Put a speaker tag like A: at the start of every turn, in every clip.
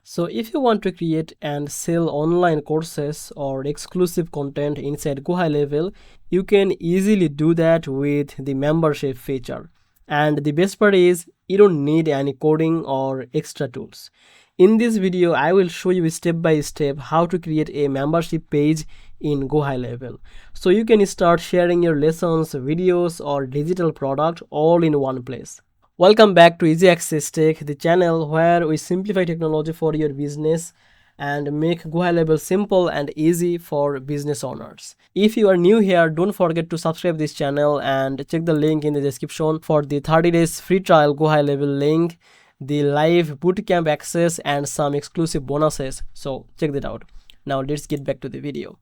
A: So if you want to create and sell online courses or exclusive content inside GoHighLevel, you can easily do that with the membership feature. And the best part is you don't need any coding or extra tools. In this video, I will show you step by step how to create a membership page in GoHighLevel. So you can start sharing your lessons, videos, or digital product all in one place. Welcome back to Easy Access Tech, the channel where we simplify technology for your business and make GoHighLevel simple and easy for business owners. If you are new here, don't forget to subscribe this channel and check the link in the description for the 30 days free trial GoHighLevel link, the live bootcamp access, and some exclusive bonuses. So check that out. Now let's get back to the video.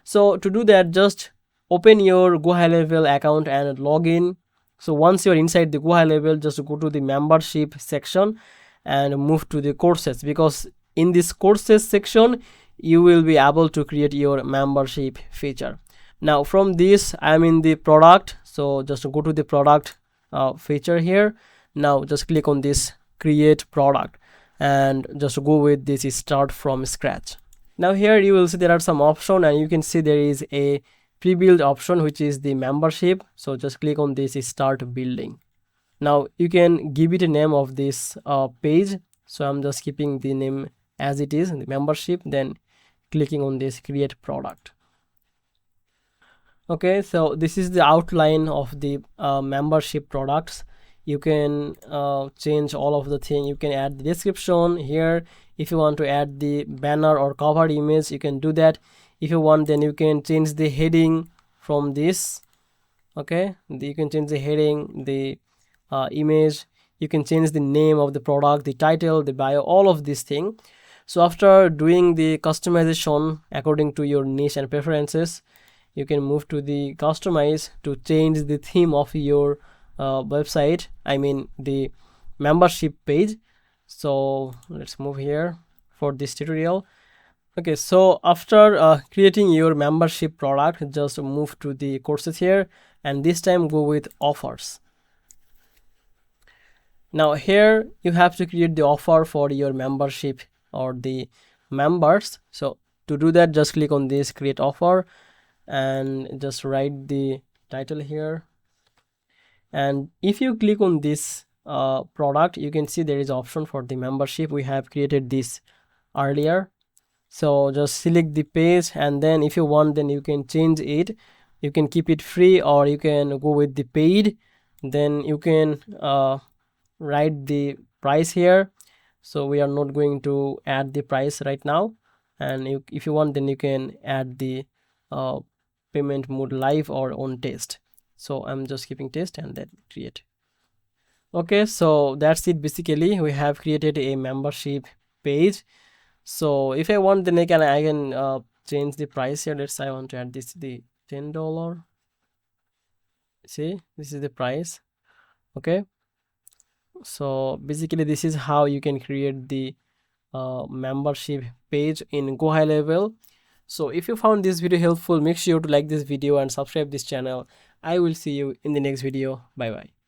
A: So to do that, just open your GoHighLevel account and log in. So once you're inside the GoHighLevel, just go to the membership section and move to the courses, because in this courses section you will be able to create your membership feature. Now from this, I'm in the product, so just go to the product feature here. Now just click on this create product and just go with this start from scratch. Now here you will see there are some options, and you can see there is a pre-build option, which is the membership. So just click on this start building. Now you can give it a name of this page. So I'm just keeping the name as it is, the membership, then clicking on this create product. Okay, so this is the outline of the membership products. You can change all of the thing. You can add the description here. If you want to add the banner or cover image, you can do that. If you want, then you can change the heading from this. Okay, you can change the heading, the image. You can change the name of the product, the title, the bio, all of these things. So after doing the customization according to your niche and preferences, you can move to the customize to change the theme of your website, I mean the membership page. So let's move here for this tutorial. Okay, so after creating your membership product, just move to the courses here, and this time go with offers. Now here you have to create the offer for your membership or the members. So to do that, just click on this create offer and just write the title here. And if you click on this product, you can see there is option for the membership. We have created this earlier. So just select the page, and then if you want, then you can change it. You can keep it free, or you can go with the paid. Then you can write the price here. So we are not going to add the price right now, and if you want, then you can add the payment mode live or on test. So I'm just keeping test and then create. Okay, so that's it. Basically we have created a membership page. So if I want, then I can change the price here. Let's say I want to add this, the $10. See, this is the price. Okay, so basically this is how you can create the membership page in GoHighLevel. So if you found this video helpful, make sure to like this video and subscribe this channel. I will see you in the next video. Bye bye.